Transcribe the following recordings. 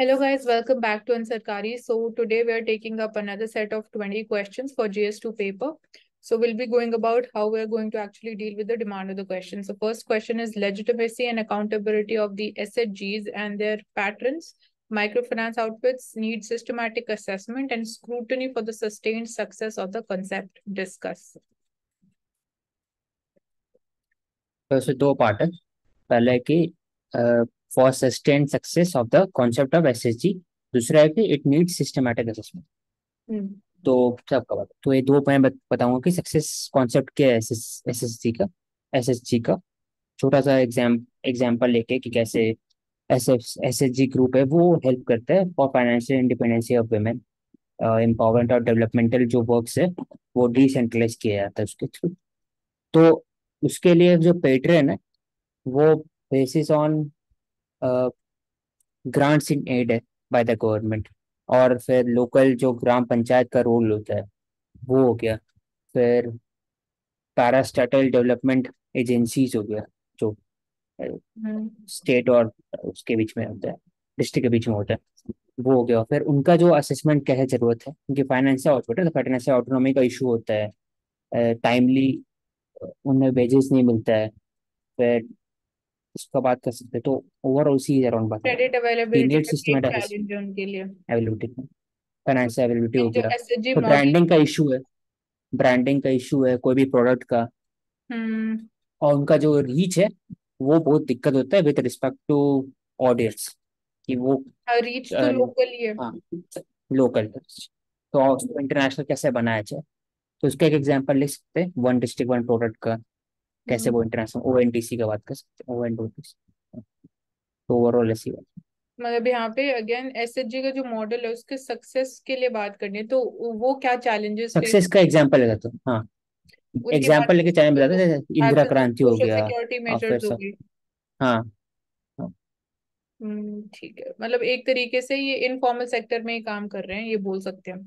Hello guys, welcome back to Ansarkari. So today we are taking up another set of 20 questions for GS2 paper. So we'll be going about how we're going to actually deal with the demand of the question. So first question is legitimacy and accountability of the SHGs and their patrons. Microfinance outfits need systematic assessment and scrutiny for the sustained success of the concept. Discuss. तो इसमें दो part है। पहला है कि for sustain success of the concept of SSG. दूसरा है कि it needs systematic assessment. Hmm. तो सबका बात तो ये दो मैं बताऊंगा कि सक्सेस कॉन्सेप्ट क्या है एसएसजी का छोटा सा एग्जाम्पल लेके कि कैसे एसएसजी ग्रुप है वो हेल्प करता है for financial independency of women, empowerment और डेवलपमेंटल जो वर्क्स है वो डिसेंट्रलाइज किया जाता है उसके थ्रू। तो उसके लिए जो पेट्रन है वो basis on grants in aid है बाय द गवर्नमेंट। और फिर लोकल जो ग्राम पंचायत का रोल होता है वो हो गया। फिर पैरास्टेटल डेवलपमेंट एजेंसीज हो गया जो Hmm. स्टेट और उसके बीच में होता है, डिस्ट्रिक्ट के बीच में होता है, वो हो गया। फिर उनका जो असेसमेंट क्या है जरूरत है क्योंकि फाइनेंशियल हॉस्पिटल फाइनेंशियल ऑटोनॉमी का इशू होता है, टाइमली उन्हें वेजेस नहीं मिलता है। फिर उसका बात कर सकते हैं तो ओवरऑल सी अराउंड बात है क्रेडिट कि अवेलेबिलिटी नीड का एक सिस्टमेटिक चैलेंज है उनके लिए। अवेलेबिलिटी, फाइनेंशियल अवेलेबिलिटी हो इन जो गया। एसएचजी तो मॉडल। ब्रांडिंग का इशू है कोई भी प्रोडक्ट का। हम्म। और उनका जो रीच है वो बहुत दिक्कत होता है विद रिस्पेक्ट टू ऑडियंस कि वो रीच तो लोकल ही है। हाँ लोकल। तो उसको इंटरनेशनल कैसे बनाया जाए तो उसका एक एग्जांपल ले सकते हैं वन डिस्ट्रिक्ट वन प्रोडक्ट का। कैसे हम्म। वो इंटरनेशनल ओएनडीसी का बात कर सकते हैं ओएनडीसी। तो ओवरऑल ऐसी बात। मतलब यहाँ पे अगेन एसएचजी का जो मॉडल है उसके सक्सेस के लिए बात करनी है तो वो क्या चैलेंजेस फेस। सक्सेस का एग्जांपल लेगा तो हाँ उसके बाद एग्जांपल लेके चाहे बताते हैं जैसे इंदिरा एक्सेस ऑफ क्रांति हो सोशल गया। सिक्योरिटी और फिर मेजर्स हो सब गई। हाँ हाँ, ठीक है, मतलब एक तरीके से ये इनफॉर्मल सेक्टर में ही काम कर रहे हैं, ये बोल सकते हैं।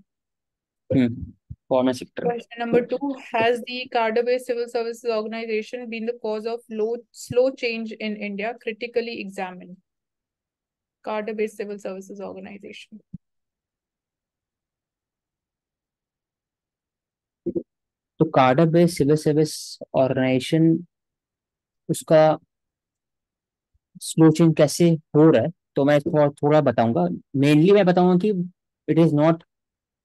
Formal sector. Question number two, has the cadre based civil services organisation been the cause of low slow change in India, critically examine. Cadre based civil services organisation. तो cadre based civil service organisation उसका slow change कैसे हो रहा है तो मैं थोड़ा थोड़ा बताऊंगा। मेनली मैं बताऊंगा कि it is not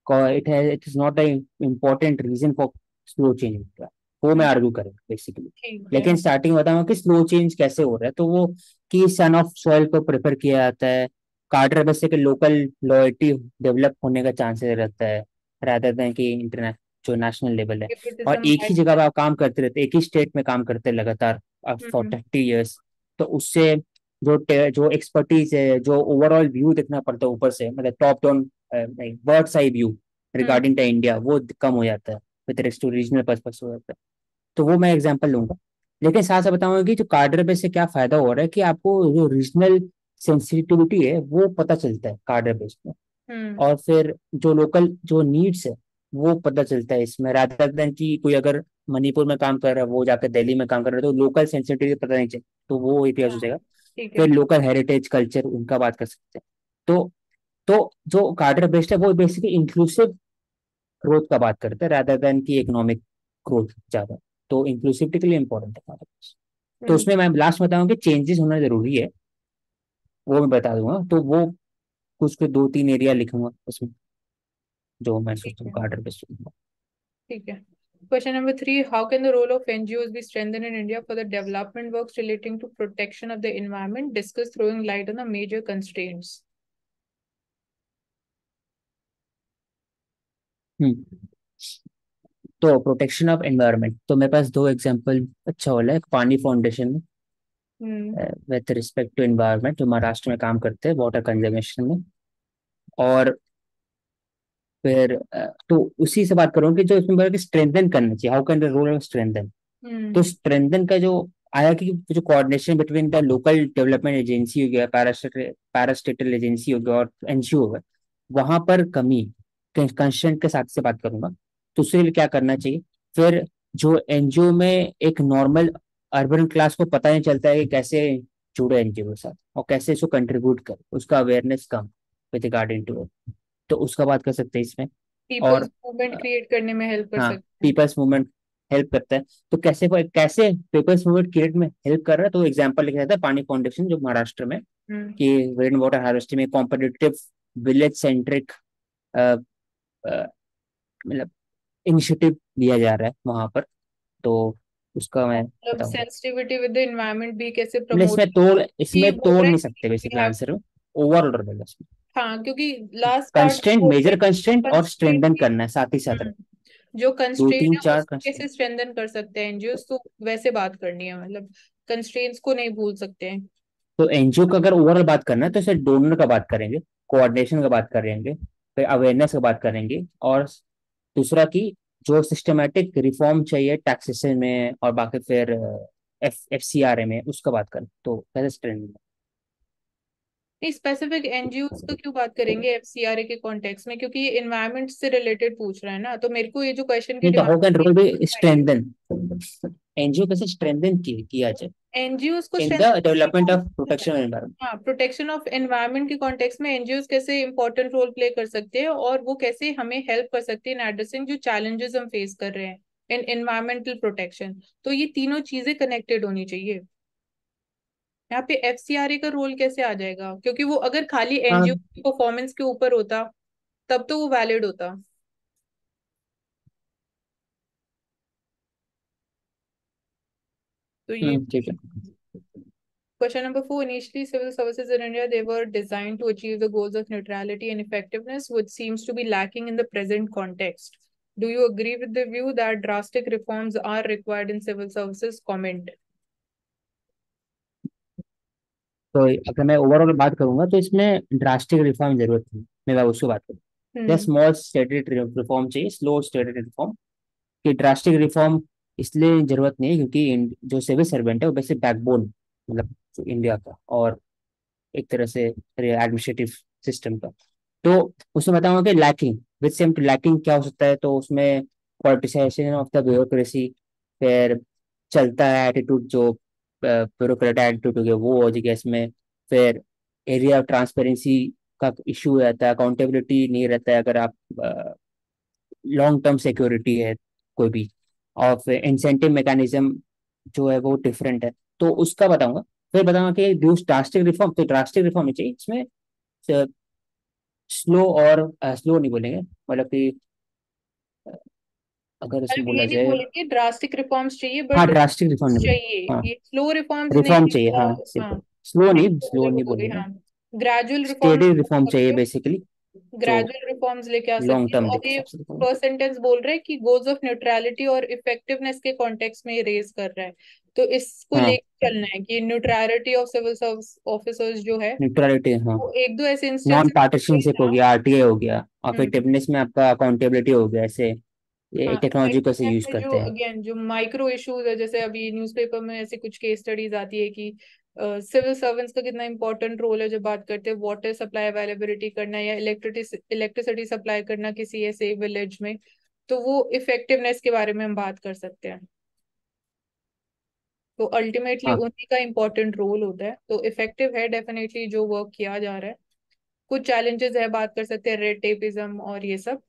it is not a important reason for slow change वो मैं आर्ग्यू करूँ बेसिकली। ठीक है। लेकिन स्टार्टिंग बताऊंगा कि स्लो चेंज कैसे हो रहा है तो वो कि सन ऑफ सॉइल को प्रेफर किया जाता है। कार्टर बस से कि लोकल लॉयल्टी डेवलप होने का चांसेस रहता है रादर देन कि इंटरनेशनल जो नेशनल लेवल है। और फेवरेटिज्म एक बाय। ही जगह पे आप काम करते रहते एक ही स्टेट में काम करते लगातार फॉर हम्म। 30 years। तो उससे जो एक्सपर्टीज है जो ओवरऑल व्यू देखना पड़ता है ऊपर से मतलब top down birds eye view hmm. Regarding the India वो कम हो जाता है with respect to regional perspective हो जाता है। तो वो मैं एग्जांपल लूंगा। लेकिन साथ साथ बताऊंगा कि जो कार्डर बेस से क्या फायदा हो रहा है कि आपको जो रीजनल सेंसिटिविटी है वो पता चलता है कार्डर बेस में। हम्म। और फिर जो लोकल जो नीड्स है वो पता चलता है इसमें रादर देन कि कोई अगर मणिपुर में काम कर रहा है वो जाकर दिल्ली में काम कर रहा है तो लोकल सेंसिटिविटी पता नहीं चलती तो वो इतिहास हो हाँ, जाएगा। ठीक है। फिर लोकल हेरिटेज कल्चर उनका बात कर सकते हैं। तो तो जो कार्डर बेस्ड है वो बेसिकली इंक्लूसिव ग्रोथ का बात करते हैं रादर देन की इकोनॉमिक ग्रोथ ज्यादा। तो इंक्लूसिविटी के लिए इंपॉर्टेंट है कार्डर बेस्ड। तो हम्म। उसमें मैं लास्ट बताऊंगा कि चेंजेस होना जरूरी है वो मैं बता दूंगा। तो वो कुछ के दो तीन एरिया लिखूंगा उसमें जो मैं ठीक सोचता हूँ है। कार्डर बेस्ड। ठीक है। Question number three, how can the role of NGOs be strengthened in India for the development works relating to protection of the environment? Discuss throwing light on the major constraints. हम्म तो protection of environment तो मेरे पास दो example अच्छा वाला है Paani foundation hmm. With respect to environment जो महाराष्ट्र में काम करते हैं वाटर कंजर्वेशन में। और फिर तो उसी से बात करूँ कि जो इसमें बोला कि स्ट्रेंथन करना चाहिए how can the role of strengthen. तो हम्म। स्ट्रेंथन का जो आया कि जो coordination between the local development agency हो गया पैरास्टेटल एजेंसी हो गया और एनजीओ हो गया वहां पर कमी कंस्ट्रेंट के साथ से बात करूंगा। तो उसके लिए क्या करना चाहिए। फिर जो एनजीओ में एक नॉर्मल अर्बन क्लास को पता नहीं चलता है कि कैसे जुड़े एनजीओ के साथ और कैसे इसको कंट्रीब्यूट कर उसका अवेयरनेस कम। विद रिगार्डिंग टू, तो उसका बात कर सकते हैं इसमें। पीपल्स और मूवमेंट क्रिएट करने में हेल्प कर हाँ, सकते हैं। पीपल्स मूवमेंट हेल्प करता है। तो कैसे कैसे पीपल्स मूवमेंट क्रिएट में हेल्प कर रहा है, तो एग्जांपल लिखा जाता है पानी फाउंडेशन जो महाराष्ट्र में, हम्म। कि रेन वाटर हार्वेस्टिंग में कॉम्पिटिटिव विलेज सेंट्रिक मतलब इनिशिएटिव लिया जा रहा है वहां पर। तो उसका मैं मतलब बताऊंगा। सेंसिटिविटी विद द एनवायरनमेंट भी कैसे मतलब प्रमोट, ये इसमें बोल तोड़ रहा है नहीं कि सकते we बेसिकली have आंसर में, ओवरऑल रहेगा इसमें। हाँ, क्योंकि लास्ट पार्ट कंस्ट्रेंट, बोल रहे मेजर कंस्ट्रेंट हैं और कंस्ट्रेंट स्ट्रेंथन भी। करना है साथ ही साथ। जो दो कंस्ट्रेंट तीन है चार उसको कैसे कंस्ट्रेंट। स्ट्रेंथन कर सकते हैं एनजीओ, तो वैसे बात करनी है, मतलब कंस्ट्रेंट्स को नहीं भूल सकते हैं। तो एनजीओ का अगर ओवरऑल बात करना है तो सिर्फ डोनर का बात करेंगे, कोऑर्डिनेशन का बात करेंगे, फिर अवेयरनेस का बात करेंगे, और दूसरा की जो सिस्टमेटिक रिफॉर्म चाहिए टैक्सेशन में, और बाकी फिर एफ सी आर ए में उसका बात करें तो कैसे स्ट्रेंथ। नहीं, स्पेसिफिक एनजीओज का क्यों बात करेंगे एफसीआरए के कॉन्टेक्स्ट में, क्योंकि ये एनवायरमेंट से रिलेटेड पूछ रहा है ना, तो मेरे को ये जो क्वेश्चन की नहीं तो how can role be demand, strengthen, NGO कैसे स्ट्रेंथन किया जाए एनजीओज को in the development of strengthen, protection environment. हाँ, प्रोटेक्शन ऑफ एनवायरनमेंट के कॉन्टेक्स्ट में एनजीओज कैसे इंपॉर्टेंट रोल प्ले कर सकते हैं, और वो कैसे हमें हेल्प कर सकते हैं इन एड्रेसिंग जो चैलेंजेस हम फेस कर रहे हैं इन एनवायरमेंटल प्रोटेक्शन। तो ये तीनों चीजें कनेक्टेड होनी चाहिए। यहाँ पे एफसीआरए का रोल कैसे आ जाएगा, क्योंकि वो अगर खाली एनजीओ हाँ। की परफॉर्मेंस के ऊपर होता तब तो वो वैलिड होता। तो ये ठीक है। question number 4. Initially, civil services in India, they were designed to achieve the goals of neutrality and effectiveness, which seems to be lacking in the present context. Do you agree with the view that drastic reforms are required in civil services? Comment. तो अगर मैं overall बात करूंगा तो इसमें drastic reform जरूरत है, मैं उसकी बात करूँ। या हम्म। स्मॉल स्टेटेड रिफॉर्म चाहिए, स्लो स्टेटेड रिफॉर्म। कि ड्रास्टिक रिफॉर्म इसलिए जरूरत नहीं है क्योंकि जो सिविल सर्वेंट है वो वैसे बैकबोन, मतलब जो इंडिया का और एक तरह से एडमिनिस्ट्रेटिव सिस्टम का। तो उसमें बताऊंगा कि लैकिंग विद सेम लैकिंग क्या हो सकता है, तो उसमें पॉलिटिसाइजेशन ऑफ द ब्यूरोक्रेसी, फिर चलता है एटीट्यूड जो ब्यूरोक्रेट एटीट्यूड हो गया वो हो जाएगा इसमें। फिर एरिया ऑफ ट्रांसपेरेंसी का इशू रहता है, अकाउंटेबिलिटी नहीं रहता है अगर आप लॉन्ग टर्म सिक्योरिटी है कोई भी। और फिर इंसेंटिव मैकेनिज्म जो है वो डिफरेंट है, तो उसका बताऊंगा। फिर बताऊंगा कि जो ड्रास्टिक रिफॉर्म, तो ड्रास्टिक रिफॉर्म नहीं चाहिए इसमें, स्लो और स्लो नहीं बोलेंगे, मतलब कि अगर इसमें मतलब ये बोला नहीं जाए। बोलेंगे ड्रास्टिक रिफॉर्म्स चाहिए, हाँ, बट ड्रास्टिक रिफॉर्म नहीं चाहिए, बोलेंगे, हाँ। ये स्लो रिफॉर्म्स रिफॉर्म नहीं, चाहिए, हाँ, हाँ, सिंपल। स्लो नहीं नहीं, तो स्लो वो नहीं हो गई, बोलेंगे। हाँ, ग्रेजुअल रिफॉर्म स्टेडी रिफॉर्म चाहिए बेसिकली, जो ग्रेजुअल रिफॉर्म्स लेके आ लॉन्ग सकती है। टर्म और देख ये हिसाब से रिफॉर्म। फर्स्ट सेंटेंस बोल रहा है कि गोल्स ऑफ न्यूट्रलिटी और इफेक्टिवनेस के कॉन्टेक्स्ट में रेज कर रहा है, तो इसको हाँ, लेके चलना है कि neutrality of civil service officers जो है, न्यूट्रलिटी, हाँ। वो एक दो ऐसे नॉन इंस्टेंसेस पार्टिशनशिप हो ना। गया, आरटीए हो गया, हम्म। अफेक्टिवनेस में आपका अकाउंटेबिलिटी हो गया, ऐसे ये हाँ, टेक्नोलॉजी को ऐसे इफेक्टिवनेस यूज में जो करते हैं। अगेन जो माइक्रो इश्यूज है, जैसे अभी न्यूज़पेपर में ऐसी कुछ केस स्टडीज आती है कि सिविल सर्वेंट्स का कितना इंपॉर्टेंट रोल है, जब बात करते हैं वाटर सप्लाई अवेलेबिलिटी करना या इलेक्ट्रिसिटी सप्लाई करना किसी ऐसे विलेज में, तो वो इफेक्टिवनेस के बारे में हम बात कर सकते हैं। तो अल्टीमेटली हाँ, उन्हीं का इम्पोर्टेंट रोल होता है, तो इफेक्टिव है डेफिनेटली जो वर्क किया जा रहा है। कुछ चैलेंजेस है, बात कर सकते हैं रेड टेपिज्म और ये सब,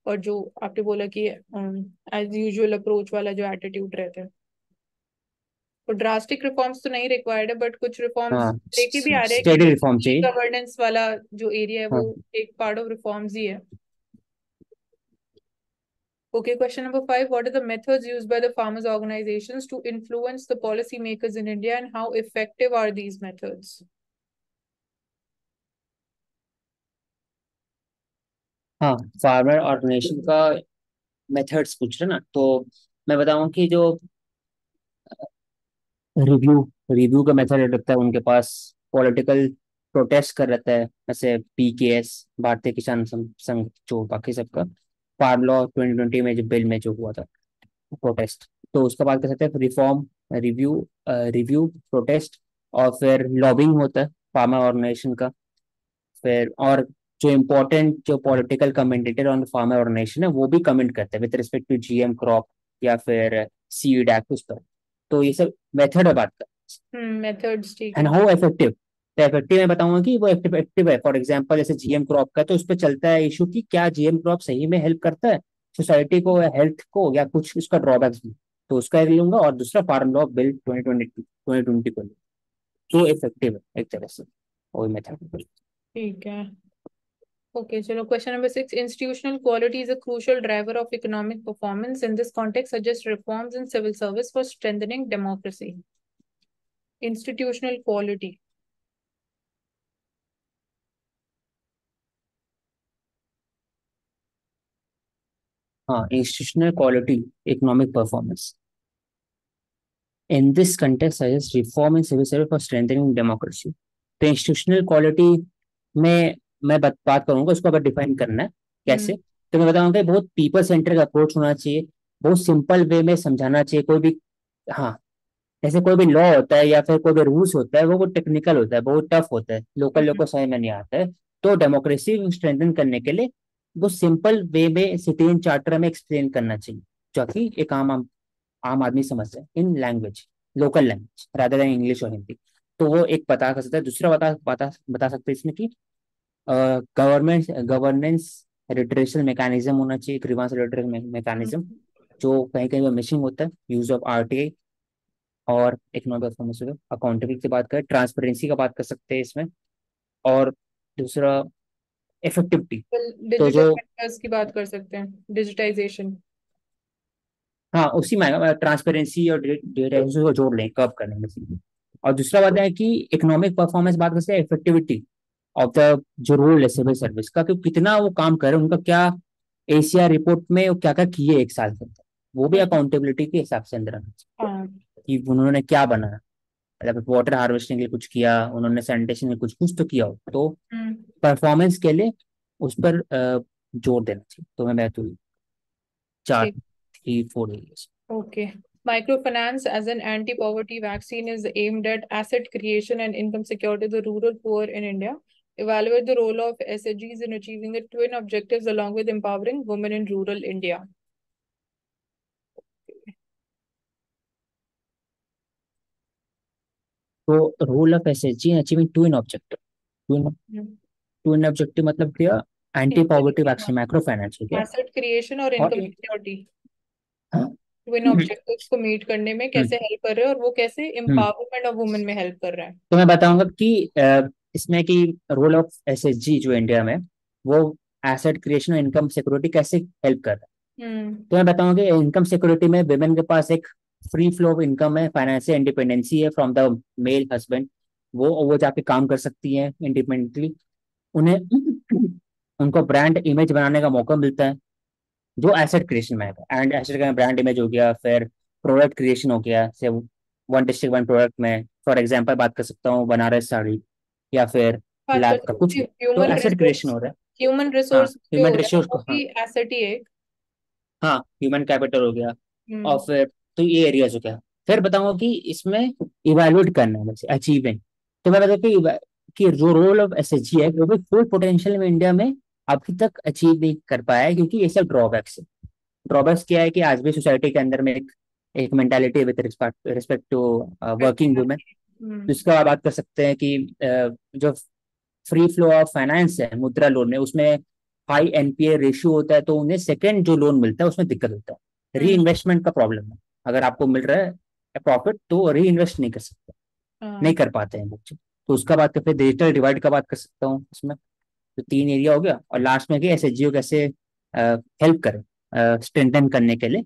और जो आपने बोला कि एज यूजुअल अप्रोच वाला जो एटीट्यूड रहता है। तो ड्रास्टिक रिफॉर्म्स तो नहीं रिक्वायर्ड है, बट कुछ रिफॉर्म्स हाँ, लेके भी आ रहे हैं, स्टेडी क्योंकि रिफॉर्म ई चाहिए। गवर्नेंस वाला जो एरिया है वो हाँ, एक पार्ट ऑफ रिफॉर्म्स ही है। Okay, question number 5. What are the methods used by the farmers organizations to influence the policy makers in India, and how effective are these methods? हाँ, farmer organisation का methods पूछ रहे ना, तो मैं बताऊं कि जो रिव्यू रिव्यू का मेथड रहता है उनके पास, पॉलिटिकल प्रोटेस्ट कर रहता है, जैसे पीकेएस, भारतीय किसान संघ, जो बाकी सबका फार्म लॉ 2020 में जो बिल में जो हुआ था प्रोटेस्ट, तो उसका बात कर सकते हैं। रिफॉर्म, रिव्यू, रिव्यू, प्रोटेस्ट, और फिर लॉबिंग होता है फार्मर ऑर्गेनाइजेशन का। फिर और जो इम्पोर्टेंट जो political commentator on farmer organisation है वो भी कमेंट करते हैं with respect to GM crop या फिर सीड एक्ट उस पर। तो ये सब मेथड है बात का। मेथड्स ठीक एंड है। हाउ इफेक्टिव, तो इफेक्टिव मैं बताऊंगा कि वो एक्टिव है। फॉर एग्जांपल जैसे जीएम क्रॉप का, तो उस पर चलता है इशू कि क्या जीएम क्रॉप सही में हेल्प करता है सोसाइटी को, हेल्थ को, या कुछ उसका ड्रॉबैक्स भी। तो उसका एक लूंगा, और दूसरा फार्म लॉ बिल 2020 को लूंगा। तो इफेक्टिव है एक तरह से, वही मेथड। ठीक है। Okay, so question number 6. Institutional quality is a crucial driver of economic performance. In this context, suggest reforms in civil service for strengthening democracy. Institutional quality. हाँ, institutional quality, economic performance. In this context suggest reform in civil service for strengthening democracy. तो institutional quality में मैं बात करूंगा, उसको अगर define करना है कैसे, Hmm. तो मैं बताऊंगा कि बहुत पीपल सेंट्रिक अप्रोच होना चाहिए, बहुत सिंपल वे में समझाना चाहिए कोई भी। हाँ, जैसे कोई भी लॉ होता है या फिर कोई भी रूल्स होता है, वो टेक्निकल होता है, बहुत टफ होता है, लोकल लोग को समझ में नहीं आता है। तो डेमोक्रेसी स्ट्रेंथन करने के लिए वो सिंपल वे में सिटीजन चार्टर में एक्सप्लेन करना चाहिए, जो कि एक आम आदमी समझ जाए in language, local language rather than English और हिंदी। तो वो एक बता कर सकता है। दूसरा बता सकते हैं इसमें कि गवर्नेंस रिट्रेशनल मैकेनिज्म होना चाहिए, ग्रीवांस रिट्रेशनल मैकेनिज्म, जो कहीं कहीं मिसिंग होता है, यूज ऑफ आरटीआई। और इकोनॉमिक परफॉर्मेंस अकाउंटेबिलिटी की बात करें, ट्रांसपेरेंसी का बात कर सकते हैं इसमें। और दूसरा इफेक्टिविटी। तो डिजिटल जो, फैक्टर्स की बात कर सकते हैं, डिजिटाइजेशन। हाँ उसी में ट्रांसपेरेंसी और डेटा को जोड़ लें कब करने में सीधे। और दूसरा बात है कि इकोनॉमिक परफॉर्मेंस बात करते हैं इफेक्टिविटी ऑफ द जो रोल है सिविल सर्विस का, कि कितना वो काम कर रहे हैं, उनका क्या एसीआर रिपोर्ट में वो क्या क्या किए एक साल के अंदर, वो भी अकाउंटेबिलिटी के हिसाब से अंदर आना हाँ। चाहिए कि उन्होंने क्या बनाया। मतलब वाटर हार्वेस्टिंग के लिए कुछ किया उन्होंने, सैनिटेशन के कुछ कुछ तो किया हो, तो हम्म। परफॉर्मेंस के लिए उस पर जोर देना चाहिए। तो मैं तो चार, ठीक। 3 4 areas. Okay. Microfinance as an anti-poverty vaccine is aimed at asset creation and income security of the rural poor in India. Evaluate the role of SHGs in achieving the twin objectives along with empowering women in rural India. तो role of SHG in achieving twin objective, Hmm. Twin objective मतलब क्या, anti poverty vaccine, micro finance हो गया। Asset creation और और income एक, security, हाँ, twin objectives को मीट करने में हम्म, कैसे हेल्प कर रहे हैं और वो कैसे हम्म। एम्पावरमेंट ऑफ वुमेन में हेल्प कर रहा है। तो मैं बताऊंगा कि इसमें कि रोल ऑफ एसएचजी जो इंडिया में, वो एसेट क्रिएशन और इनकम सिक्योरिटी कैसे हेल्प कर रहा है। हम्म। तो मैं बताऊंगा कि इनकम सिक्योरिटी में विमेन के पास एक फ्री फ्लो ऑफ इनकम है, फाइनेंशियल इंडिपेंडेंसी है फ्रॉम द मेल हस्बैंड। वो जाके काम कर सकती है इंडिपेंडेंटली। उन्हें उनको ब्रांड इमेज बनाने का मौका मिलता है, जो एसेट क्रिएशन में है। एंड एसेट का ब्रांड इमेज हो गया, फिर प्रोडक्ट क्रिएशन हो गया, से वन डिस्ट्रिक्ट वन प्रोडक्ट में फॉर एग्जांपल बात कर सकता हूँ बनारस साड़ी, या फिर बात कर लैब का कुछ सकते भी। तो ह्यूमन एसेट क्रिएशन रिसोर्स, हो रहा है। ह्यूमन हाँ, रिसोर्स जो ह्यूमन हो रहा है रिसोर्स को, वो हाँ, भी एसेट ही है एक। हाँ ह्यूमन कैपिटल हो गया। और हम्म। फिर तो ये एरियाज हो गया। फिर बताऊंगा कि इसमें इवेल्युएट करना है वैसे अचीविंग। तो मैं बताऊँ कि जो रोल ऑफ एसएचजी है वो भी फुल पोटेंशियल में इंडिया में अभी तक अचीव नहीं कर पाया है, क्योंकि ये सब ड्रॉबैक्स है। ड्रॉबैक्स क्या है कि आज भी सोसाइटी के अंदर में एक mentality with respect to working women. तो हम्म। इसका बात कर सकते हैं कि जो फ्री फ्लो ऑफ फाइनेंस है मुद्रा लोन में, उसमें हाई एनपीए रेशियो होता है, तो उन्हें सेकंड जो लोन मिलता है उसमें दिक्कत होता है, री हम्म। इन्वेस्टमेंट का प्रॉब्लम है। अगर आपको मिल रहा है प्रॉफिट, तो री इन्वेस्ट नहीं कर सकते, नहीं हाँ। कर पाते हैं बच्चे। तो उसका बात करते हैं, डिजिटल डिवाइड का बात कर सकता हूँ इसमें। तो 3 एरिया हो गया, और लास्ट में कि एसएचजीओ कैसे हेल्प करे स्ट्रेंथन करने के लिए।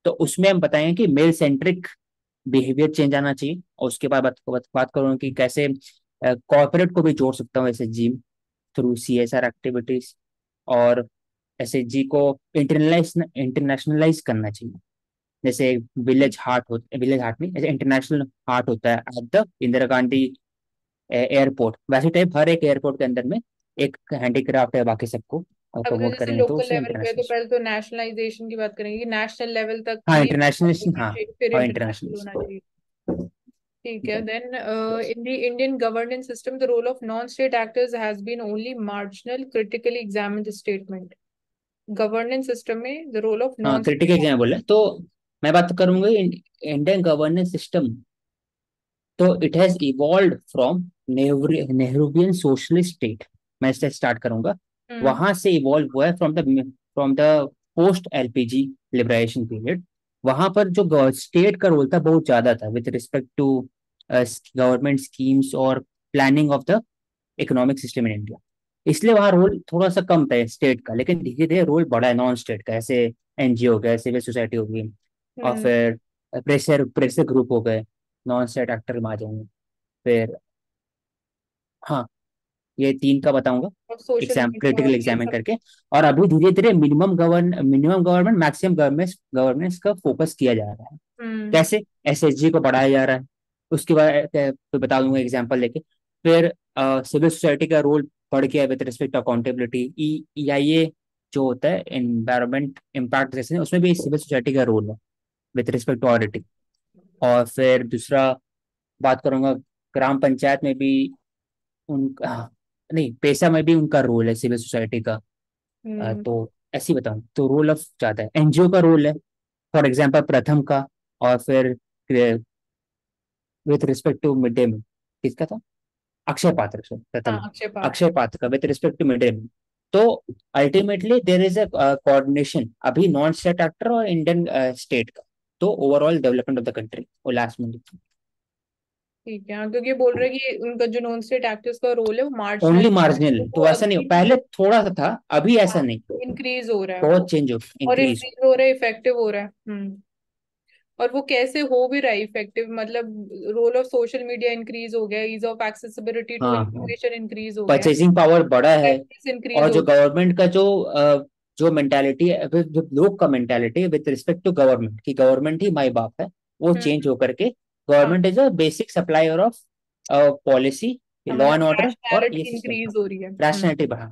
तो उसमें हम बताएंगे कि मेल सेंट्रिक बिहेवियर चेंज आना चाहिए, और उसके बाद बात करूँ कि कैसे कॉर्पोरेट को भी जोड़ सकता हूँ एसएचजी थ्रू सीएसआर एक्टिविटीज। और एसएचजी को इंटरनेशनलाइज करना चाहिए। जैसे विलेज हार्ट नहीं, जैसे इंटरनेशनल हार्ट होता है at the Indira Gandhi airport, वैसे टाइप हर एक एयरपोर्ट के अंदर में एक हैंडीक्राफ्ट है, बाकी सबको अब अगर प्रमोट जैसे करेंगे तो लोकल उससे लेवल पे है तो इंटरनेशनल। पहले तो नेशनलाइजेशन की बात करेंगे कि नेशनल लेवल तक हाँ ही इंटरनेशनल, होना हाँ, चाहिए, फिर और इंटरनेशनल होना इंटरनेशनल। चाहिए। ठीक है। Then in the Indian governance system the role of non state actors has been only marginal critically examined statement. Governance system में द रोल ऑफ हाँ नॉन क्रिटिकल स्टेट। एग्जाम बोले तो मैं बात करूंगा इंडियन गवर्नेंस सिस्टम। तो it has evolve from Nehruvian socialist state, मैं इससे स्टार्ट करूंगा। हम्म। वहां से इवॉल्व हुआ है from the post LPG liberation period. वहां पर जो स्टेट का रोल था बहुत ज्यादा था with respect to government schemes और planning of the economic system in India. इसलिए वहाँ रोल थोड़ा सा कम था स्टेट का, लेकिन धीरे धीरे रोल बढ़ा है नॉन स्टेट का, ऐसे एनजीओ हो गए, सिविल सोसाइटी हो गई, और हम्म। फिर प्रेशर प्रेशर ग्रुप हो गए, नॉन स्टेट एक्टर में आ जाएंगे। फिर हाँ, ये तीन का बताऊंगा और सोशल एग्जाम, मीडिया और क्रिटिकल ये एग्जामिन सब। करके। और अभी धीरे धीरे मिनिमम गवर्नमेंट मैक्सिमम गवर्नेंस का फोकस किया जा रहा है। हम्म। कैसे? एसएचजी को बढ़ाया जा रहा है। उसके बाद तो बता दूंगा एग्जांपल लेके। फिर सिविल सोसाइटी का रोल बढ़ गया with respect to accountability. EIA जो होता है एनवायरमेंट इम्पैक्ट असेसमेंट, उसमें भी सिविल सोसाइटी का रोल है विद रिस्पेक्ट टू ऑडिटिंग। और फिर दूसरा बात करूंगा, ग्राम पंचायत में भी उनका, नहीं, पैसा में भी उनका रोल है सिविल सोसाइटी का। हम्म। तो ऐसे ही बताऊं तो रोल ऑफ ज्यादा है, एनजीओ का रोल है, फॉर एग्जाम्पल प्रथम का। और फिर with respect to mid day meal, किसका था? अक्षय पात्र, सो हाँ, प्रथम, अक्षय पात्र। अक्षय पात्र का with respect to mid day meal. तो ultimately there is a coordination अभी नॉन स्टेट एक्टर और इंडियन स्टेट का। तो overall development of the country वो लास्ट में ठीक है, हाँ, क्योंकि ये बोल रहे हैं कि उनका जो नॉन स्टेट एक्टर्स का रोल है वो मार्जिनल ओनली है, मार्जिनल। तो वो तो ऐसा नहीं, अगेन पहले थोड़ा सा था, अभी ऐसा नहीं, इंक्रीज हो रहा है। बहुत चेंज हो, और इंक्रीज। इंक्रीज हो रहा है, इफेक्टिव हो रहा है। हम्म। और वो कैसे हो भी रहा है इफेक्टिव, मतलब role of social media increase हो गया, ईज ऑफ एक्सेसिबिलिटी टू हाँ हाँ, इंफॉर्मेशन इंक्रीज हो गया, परचेसिंग पावर बढ़ा है। इंक्रीज और हो जो गया। गवर्नमेंट का जो मेंटालिटी है, जो लोग का मेंटालिटी है विद रिस्पेक्ट टू गवर्नमेंट, कि गवर्नमेंट ही माई बाप है, वो हम्म। चेंज होकर के हाँ, government is a basic supplier of policy, law मतलब एंड ऑर्डर और ये रैशनैलिटी सिस्टम। इंक्रीज हो रही है। रैशनैलिटी बढ़ा,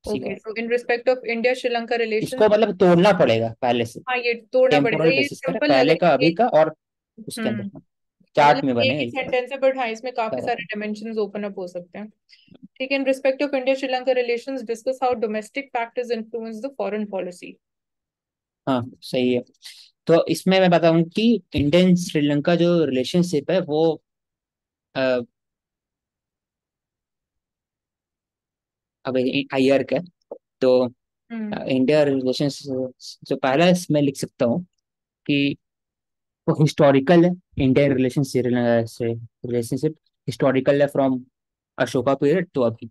ओके, सीधा। So in respect of India Sri Lanka relation. इसको मतलब तोड़ना पड़ेगा पहले से, हाँ, ये तोड़ना पड़ेगा, टेम्पोरल ये बेसिस पर, सिंपल लग पहले रहा का है अभी का, और उसके हम्म। अंदर हाँ, चार्ट में मतलब एक बने ही सेंटेंस है बट हाँ, इसमें काफी सारे डायमेंशंस ओपन अप हो सकते हैं। ठीक है, इन respect of India Sri Lanka relations discuss how domestic factors influence the foreign policy. हाँ सही है। तो इसमें मैं बताऊं कि इंडियन श्रीलंका जो रिलेशनशिप है वो अ, अब आईआर का है। तो हम्म। इंडिया रिलेशंस जो पहला इसमें लिख सकता हूँ कि वो हिस्टोरिकल है। इंडियन रिलेशनशिप से रिलेशनशिप हिस्टोरिकल है फ्रॉम अशोका पीरियड तो अभी।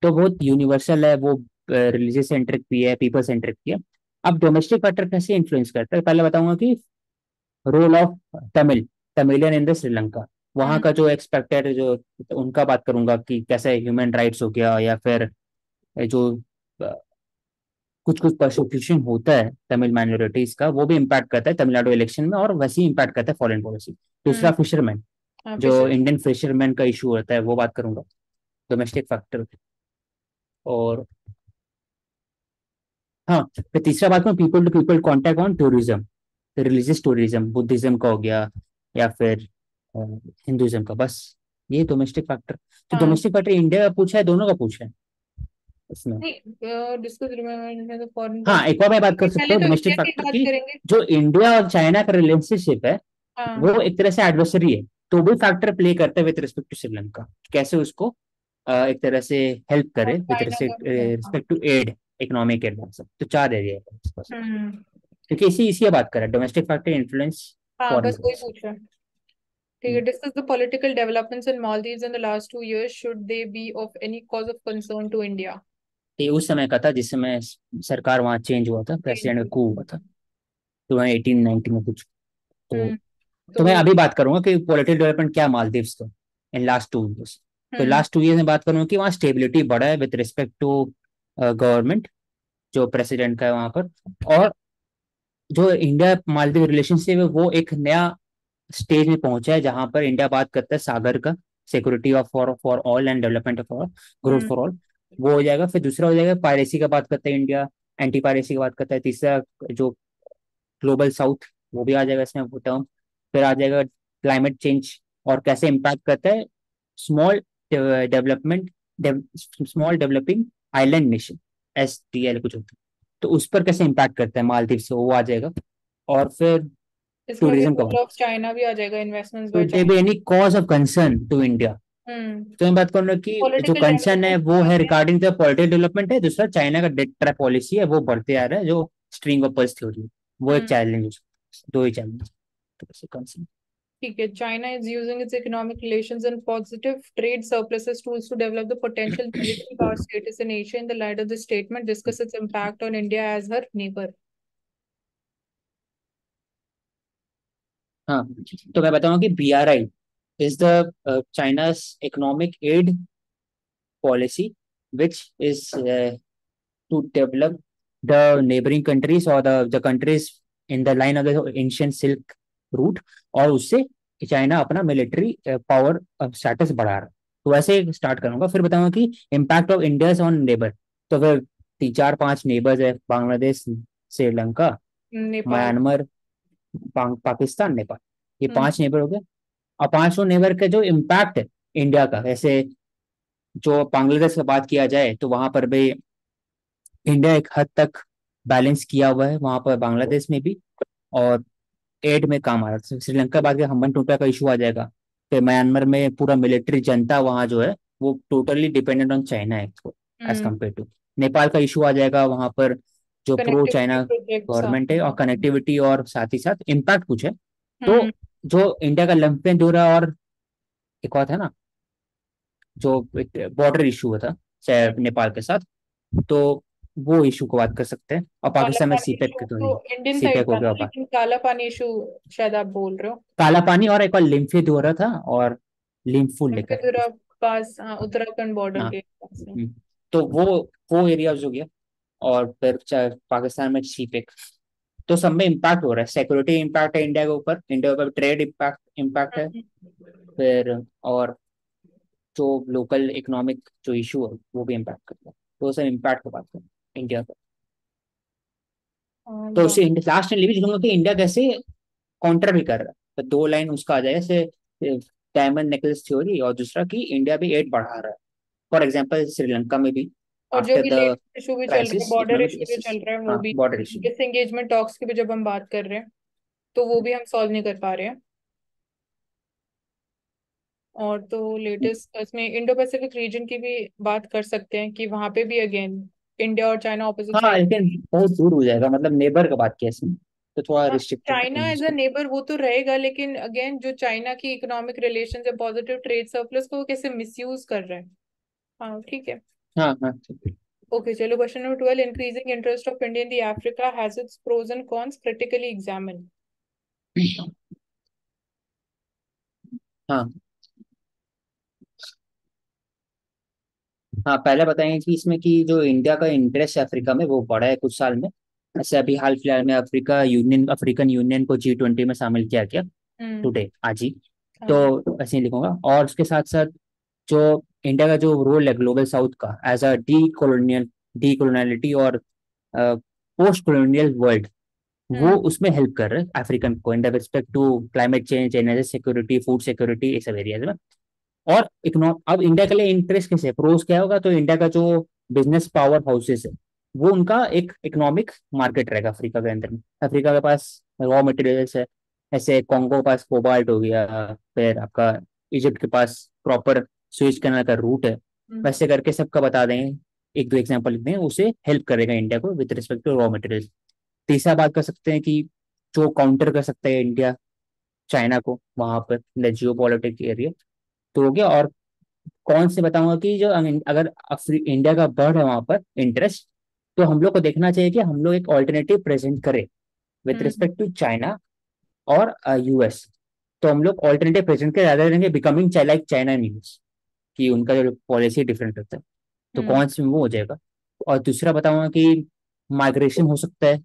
तो बहुत यूनिवर्सल है वो, रिलीजियस सेंट्रिक भी है, पीपल सेंट्रिक भी है। अब डोमेस्टिक फैक्टर कैसे इन्फ्लुएंस करता है, पहले बताऊंगा कि role of Tamilian in the Sri Lanka. वहाँ हम्म। का जो एक्सपेक्टेड, जो उनका बात करूंगा कि कैसे ह्यूमन राइट्स हो गया, या फिर जो कुछ कुछ प्रोसिक्यूशन होता है तमिल माइनॉरिटीज का, वो भी इम्पैक्ट करता है तमिलनाडु इलेक्शन में, और वैसे ही इम्पैक्ट करता है फॉरेन पॉलिसी। दूसरा हम्म। फिशरमैन, हाँ, जो फिशर। इंडियन फिशरमैन का इशू होता है वो बात करूंगा, डोमेस्टिक फैक्टर। और हाँ, फिर तीसरा बात करूँ, people to people contact on tourism, religious tourism, Buddhism का हो गया, या फिर हिंदुइज्म का, बस ये डोमेस्टिक फैक्टर। तो हाँ, डोमेस्टिक फैक्टर इंडिया का पूछा है, दोनों का पूछा है इसमें। नहीं, डिस्कस फॉरेन हाँ, पॉलिसी। एक और मैं बात कर सकता पहले हूँ तो डोमेस्टिक इंडिया की फैक्टर बात की। करेंगे। जो इंडिया और चाइना का रिलेशनशिप है, हाँ। वो एक तरह से एडवर्सरी है, तो भी फैक्टर प्ले करते हैं विद रिस्पेक्ट टू श्रीलंका, कैसे उसको एक तरह से हेल्प और करे विद चाइना का भी है, हाँ। Respect to aid, economic aid. तो चार एरिया है इसको। हम्म। क्योंकि इसी इसी बात करें, डोमेस्टिक फैक्टर इन्फ्लुएंस हाँ, फॉरेन बस वही पॉलिसी। पूछ रहा है। ठीक है, discuss the political developments in Maldives in the last 2 years, should they be of any cause of concern to India. ये उस समय का था जिस समय सरकार वहाँ चेंज हुआ था, प्रेसिडेंट का कू हुआ था, तो वहाँ 1890 में कुछ। तो हम्म। तो मैं तो अभी बात करूंगा कि पॉलिटिकल डेवलपमेंट क्या मालदीव्स का इन लास्ट 2 ईयर्स। तो हम्म। लास्ट 2 ईयर्स में बात करूंगा कि वहाँ स्टेबिलिटी बढ़ा है विद रिस्पेक्ट टू गवर्नमेंट, जो प्रेसिडेंट का है वहां पर। और जो इंडिया मालदीव रिलेशनशिप है वो एक नया स्टेज में पहुंचा है, जहां पर इंडिया बात करता है सागर का, security of for for all and development of all, growth hmm. For all, वो हो जाएगा। फिर दूसरा हो जाएगा पायरेसी का बात करता है इंडिया, एंटी पायरेसी की बात करता है। तीसरा जो ग्लोबल साउथ, वो भी आ जाएगा इसमें वो टर्म। फिर आ जाएगा क्लाइमेट चेंज और कैसे इम्पैक्ट करता है small development, small developing island nation, SDL कुछ होता है, तो उस पर कैसे इम्पैक्ट करता है मालदीव से, वो आ जाएगा। और फिर इसमें फिर टूरिज्म का, रोल ऑफ चाइना भी आ जाएगा, investments by would there be China. any cause of concern to India? Hmm. तो मैं बात करूँ कि जो पॉलिटिकल कंसर्न है डेवलपमेंट वो कर है रहे हैं। रिगार्डिंग द पॉलिटिकल डेवलपमेंट है, दूसरा चाइना का डेट ट्रैप पॉलिसी है वो बढ़ते आ रहा है, जो स्ट्रिंग ऑफ पर्ल्स थ्योरी, वो एक हम्म। चैलेंज, दो ही चैलेंज। तो कंसर्न। ठीक है, China is using its economic relations and positive trade surpluses tools to develop the potential military power status in Asia in the light of the statement discuss its impact on India as her neighbour. हाँ, तो मैं बताऊंगा कि BRI is the China's economic aid policy, which is to develop the neighboring countries or the countries in the line of the ancient silk route, और उससे China अपना military power status बढ़ा रहा है। तो वैसे ही स्टार्ट करूंगा, फिर बताऊंगा कि impact of India on neighbour. तो फिर तीन चार पांच नेबर्स है, बांग्लादेश, श्रीलंका, नेपाल। म्यांमार, पाकिस्तान, नेपाल, ये हम्म। पांच नेबर हो गए। और पांचों नेबर का जो इम्पैक्ट है इंडिया का, ऐसे जो बांग्लादेश का बात किया जाए तो वहां पर भी इंडिया एक हद तक बैलेंस किया हुआ है वहां पर बांग्लादेश में भी, और एड में काम आ रहा है। श्रीलंका बाद के हम्बन टोटा का इशू आ जाएगा, फिर म्यांमार में पूरा मिलिट्री जनता वहां जो है वो टोटली डिपेंडेंट ऑन चाइना है as hmm. Compare to. Nepal का इशू आ जाएगा वहां पर, जो pro connectivity China projects. Government है, और कनेक्टिविटी और साथ ही साथ इम्पैक्ट कुछ है। तो हम्म। जो इंडिया का लंपेन हो रहा है, और एक और था ना जो बॉर्डर इशू था हम्म। चाहे नेपाल के साथ, तो वो इशू को बात कर सकते हैं। और काला पाकिस्तान में पानी सीपेक इशू तो तो नहीं, इंडियन साइड सीपेक हो का गया था, बात। लेकिन काला पानी इशू शायद आप बोल रहे हो। काला पानी और एक बार लिम्फी हो रहा था, और लिम्फुल लेकर है फिर कुछ। पास, हाँ, उत्तराखंड बॉर्डर हाँ। के पास है। हम्म। तो वो एरियाज हो गया, और फिर चाहे पाकिस्तान में सीपेक। तो सब में इम्पैक्ट हो रहा है, सिक्योरिटी इम्पैक्ट है इंडिया के ऊपर, इंडिया के ऊपर ट्रेड इम्पैक्ट इम्पैक्ट है, हम्म। फिर और जो लोकल इकोनॉमिक जो इशू है वो भी इम्पैक्ट करता है। तो वो सब इम्पैक्ट की बात करें इंडिया का। तो बा- उसे लास्ट में भी लिखूंगा कि इंडिया कैसे काउंटर भी कर रहा है, तो दो लाइन उसका आ जाएगा, जैसे डायमंड नेकलेस थ्योरी, और दूसरा कि इंडिया भी एड बढ़ा रहा है। फॉर एग्जाम्पल श्रीलंका में भी और जो आफ्टर भी द लेटेस्ट इशू भी चल रहा है, क्राइसिस, बॉर्डर इकोनॉमिक इशू जो क्राइसिस। चल रहा है, वो हाँ, भी बॉर्डर इशू। डिसएंगेजमेंट टॉक्स की भी जब हम बात कर रहे हैं, तो वो भी हम सॉल्व नहीं कर पा रहे हैं। और तो लेटेस्ट इसमें इंडो पैसिफिक रीजन की भी बात कर सकते हैं कि वहां पे भी अगेन इंडिया और चाइना ऑपोजिट हाँ, साइड। लेकिन बहुत दूर हो जाएगा, मतलब नेबर का बात किया इसमें, तो थोड़ा रिस्ट्रिक्टेड चाइना करेंगे एज अ इसको। नेबर वो तो रहेगा, लेकिन अगेन जो चाइना की इकोनॉमिक रिलेशन या पॉजिटिव ट्रेड सरप्लस को वो कैसे मिसयूज कर रहे हैं। हाँ ठीक है। हाँ हाँ, ठीक है। ओके चलो, question number 12, increasing interest of India in the Africa has its pros and cons critically examine. हाँ हाँ, पहले बताएंगे कि इसमें कि जो इंडिया का इंटरेस्ट है अफ्रीका में वो बढ़ा है कुछ साल में। ऐसे अभी हाल फिलहाल में अफ्रीकन यूनियन को G20 में शामिल किया गया, हम्म। टुडे, आज ही। हाँ। तो ऐसे ही लिखूंगा, और उसके साथ साथ जो इंडिया का जो रोल है ग्लोबल साउथ का एज अ डी कॉलोनियलिटी और पोस्ट कॉलोनियल वर्ल्ड, वो हम्म। उसमें हेल्प कर रहे हैं अफ्रीकन को in the respect to climate change, energy security, food security, ये सब एरियाज में। और इकोनॉम अब इंडिया के लिए इंटरेस्ट कैसे प्रोस क्या होगा, तो इंडिया का जो बिजनेस पावर हाउसेस है वो उनका एक इकोनॉमिक मार्केट रहेगा अफ्रीका के अंदर में। अफ्रीका के पास रॉ मटेरियल्स है, ऐसे कॉन्गो के पास कोबाल्ट हो गया, फिर आपका इजिप्ट के पास प्रॉपर स्विच कैनाल का रूट है। हम्म। वैसे करके सबका बता देंगे, एक दो एग्जांपल लिखते हैं, उसे हेल्प करेगा इंडिया को with respect to raw material. तीसरा बात कर सकते हैं कि जो काउंटर कर सकता है इंडिया चाइना को वहां पर जियो पॉलिटिक एरिया, तो हो गया। और कौन से बताऊंगा कि जो अगर इंडिया का बढ़ है वहां पर इंटरेस्ट, तो हम लोग को देखना चाहिए कि हम लोग एक ऑल्टरनेटिव प्रेजेंट करें with hmm. Respect to China और US। तो हम लोग ऑल्टरनेटिव प्रेजेंट करें ज्यादा देंगे बिकमिंग लाइक चाइना न्यूज, कि उनका जो पॉलिसी डिफरेंट होता है, तो हम्म। कौन से में वो हो जाएगा। और दूसरा बताऊंगा कि माइग्रेशन हो सकता है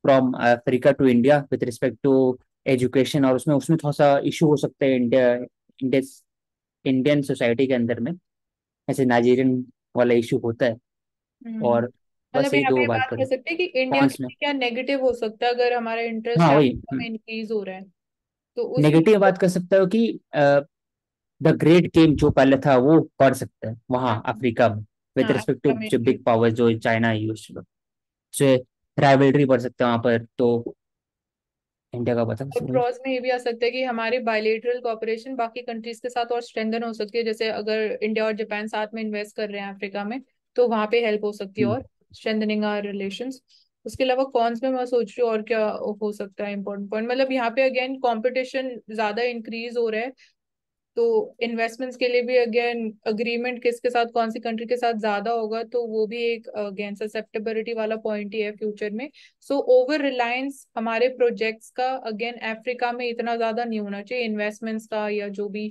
from Africa to India with respect to education, और उसमें उसमें थोड़ा सा इशू हो सकता है इंडिया इंडियन सोसाइटी के अंदर में, ऐसे नाइजीरियन वाला इशू होता है। हम्म। और मतलब बस यही यहाँ पे दो ये बात बात कर करें। सकते हैं कि इंडिया कौन के में। लिए क्या नेगेटिव हो सकता है अगर हमारा इंटरेस्ट हाँ वही, अफ्रीका में इंक्रीज हो रहा है, तो उस नेगेटिव बात कर सकता हो कि द ग्रेट गेम जो पहले था वो बढ़ सकता है वहाँ हाँ। अफ्रीका में विद हाँ, रिस्पेक्ट टू अफ्रीका में जो increase। बिग पावर जो चाइना यूज से राइवलरी बढ़ सकता है वहां पर। तो इंडिया का बता और सकते। क्रॉस में ये भी आ सकता है कि हमारी बायलेटरल कॉपरेशन बाकी कंट्रीज के साथ और स्ट्रेंथन हो सकती है, जैसे अगर इंडिया और जापान साथ में इन्वेस्ट कर रहे हैं अफ्रीका में, तो वहां पे हेल्प हो सकती है और स्ट्रेंथनिंग आवर रिलेशंस। उसके अलावा कॉन्स में मैं सोच रही हूँ और क्या हो सकता है इम्पोर्टेंट पॉइंट, मतलब यहाँ पे अगेन कंपटीशन ज्यादा इंक्रीज हो रहा है, तो इन्वेस्टमेंट्स के लिए भी अगेन अग्रीमेंट किसके साथ, कौन सी कंट्री के साथ ज्यादा होगा, तो वो भी एक अगेन ससेप्टेबिलिटी वाला पॉइंट ही है फ्यूचर में। सो ओवर रिलायंस हमारे प्रोजेक्ट्स का अगेन अफ्रीका में इतना ज्यादा नहीं होना चाहिए इन्वेस्टमेंट्स का, या जो भी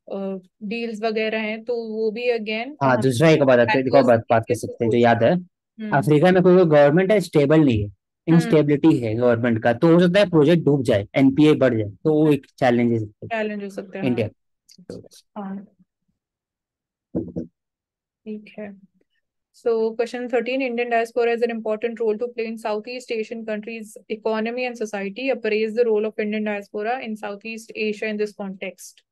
डील्स वगैरह हैं, तो वो भी अगेन हाँ, हम दूसरा एक बताते हैं, देखो बात कर डाइवर्सिटी सकते हैं जो सोच। याद है। हम्म। अफ्रीका में कोई गवर्नमेंट है, स्टेबल नहीं है, हम्म। इंस्टेबिलिटी है गवर्नमेंट का, तो हो सकता है प्रोजेक्ट डूब जाए, एनपीए बढ़ जाए, तो वो एक चैलेंजेस है चैलेंज हो सकता है, हाँ। इंडिया। हाँ, ठीक है। So, question 13, Indian diaspora has an important role to play in Southeast Asian countries' economy and society. Appraise the role of Indian diaspora in Southeast Asia in this context.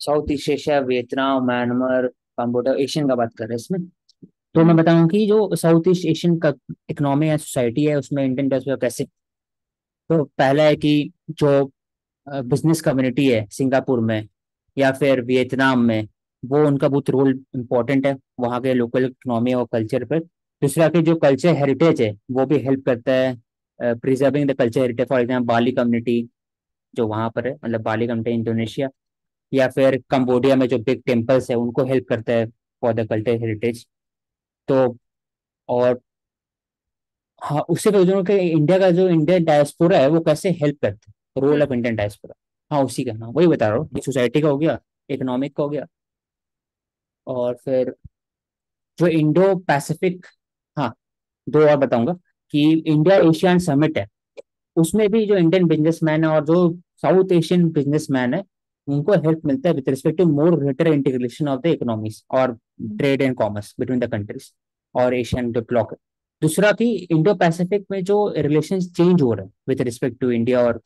South east Asia, Vietnam, Myanmar, Cambodia, Asian का बात कर रहे हैं इसमें। तो मैं हम्म। बताऊं कि जो साउथ ईस्ट एशियन का इकोनॉमी या सोसाइटी है, उसमें इंडियन डायस्पोरा कैसे। तो पहला है कि जो बिजनेस कम्युनिटी है सिंगापुर में या फिर वियतनाम में, वो उनका बहुत रोल इम्पोर्टेंट है वहाँ के लोकल इकोनॉमी और कल्चर पर। दूसरा कि जो कल्चर हेरिटेज है वो भी हेल्प करता है preserving the culture heritage. For example Bali community जो वहाँ पर है, मतलब बाली कम्युनिटी इंडोनेशिया, या फिर कंबोडिया में जो बिग टेम्पल्स है उनको हेल्प करता है फॉर द कल्चर हेरिटेज। तो और हाँ, उससे तो कि इंडिया का जो इंडियन डायस्पोरा है वो कैसे हेल्प करते हैं, रोल ऑफ इंडियन डायस्पोरा। हाँ, उसी का नाम वही बता रहा हूँ, सोसाइटी का हो गया, इकोनॉमिक का हो गया, और फिर जो इंडो पैसिफिक। हाँ, दो और बताऊंगा कि इंडिया एशियन समिट है, उसमें भी जो इंडियन बिजनेसमैन है और जो साउथ एशियन बिजनेसमैन है, उनको हेल्प मिलता है with respect to more greater integration of the economies और trade and commerce between the countries और एशियन ब्लॉक। दूसरा कि इंडो पैसिफिक में जो रिलेशन चेंज हो रहे हैं विद रिस्पेक्ट टू इंडिया और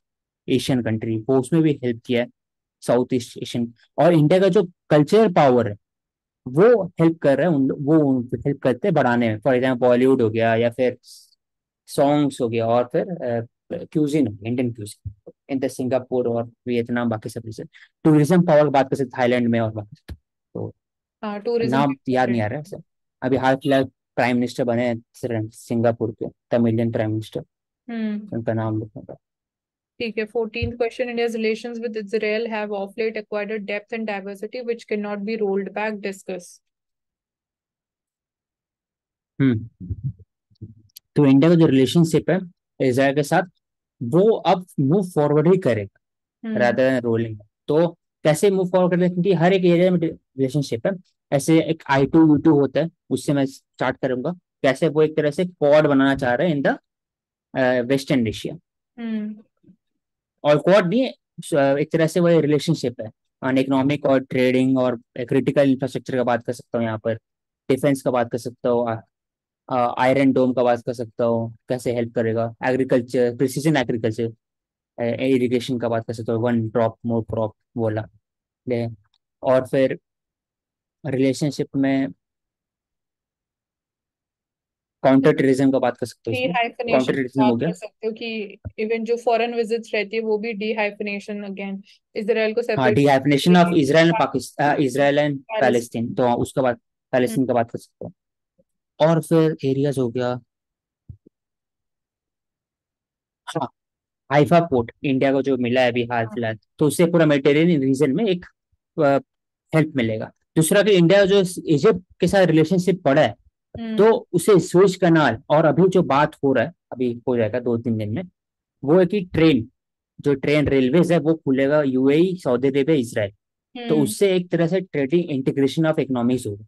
एशियन कंट्री, वो उसमें भी हेल्प किया है साउथ ईस्ट एशियन। और इंडिया का जो कल्चर पावर है वो हेल्प कर रहा है वो हेल्प करते हैं बढ़ाने में। फॉर एग्जाम्पल बॉलीवुड हो गया, या फिर सॉन्ग्स हो गया, और फिर क्यूजिन हो गया, Indian cuisine in the Singapore और वियतनाम, बाकी सब रीजन। टूरिज्म पावर की बात कर सकते थाईलैंड में और बाकी। तो हाँ, टूरिज्म नाम याद नहीं इम्पोर्टेंट। आ रहा है सर। अभी हाल फिलहाल प्राइम मिनिस्टर बने हैं सिंगापुर के, तमिलियन प्राइम मिनिस्टर, हम्म। उनका नाम लिखूंगा। ठीक है, 14th question, India's relations with Israel have of late acquired a depth and diversity which cannot be rolled back. Discuss. हम्म। तो इंडिया का जो रिलेशनशिप है इसराइल के साथ, वो अब मूव फॉरवर्ड ही करेगा हम्म। Rather than rolling. तो कैसे मूव फॉरवर्ड करते हैं, क्योंकि हर एक एरिया में रिलेशनशिप है। ऐसे एक I2U2 होता है, उससे मैं स्टार्ट करूंगा। कैसे वो एक तरह से क्वाड बनाना चाह रहे हैं इन द वेस्टर्न एशिया। हम्म। और क्वाड नहीं है, एक तरह से वो रिलेशनशिप है ऑन इकोनॉमिक और ट्रेडिंग और क्रिटिकल इंफ्रास्ट्रक्चर का बात कर सकता हूँ यहाँ पर। डिफेंस का बात कर सकता हूँ, आयरन डोम का बात कर सकता हूँ, कैसे हेल्प करेगा एग्रीकल्चर, प्रिसीजन एग्रीकल्चर, इरिगेशन का बात कर सकते हो, वन ड्रॉप मोर क्रॉप बोला ले। और फिर रिलेशनशिप में काउंटर टेररिज्म का बात कर सकते हो, डी इसमें हाइफिनेशन काउंटर की टेररिज्म बात हो कर गया। सकते हो कि इवन जो फॉरेन विजिट्स रहती है वो भी डी हाइफिनेशन अगेन, इसराइल को हाँ, separate dehyphenation of Israel and Palestine. Pakistan, Israel and Palestine, तो उसका बात, हम्म। पैलेस्टीन का बात कर सकते हो। और फिर एरियाज हो गया। हाँ, हाइफा पोर्ट इंडिया को जो मिला है अभी हाल फिलहाल, तो उससे पूरा मेडिटेरेनियन रीजन में एक हेल्प मिलेगा। दूसरा कि इंडिया जो इजिप्ट के साथ रिलेशनशिप पड़ा है, तो हम्म। उसे स्वेज कनाल, और अभी जो बात हो रहा है अभी हो जाएगा 2-3 दिन में, वो है कि ट्रेन, जो ट्रेन रेलवेज है वो खुलेगा यूएई, सऊदी अरेबिया, इसराइल। तो हम्म। उससे एक तरह से ट्रेडिंग इंटीग्रेशन ऑफ इकोनॉमीज होगा,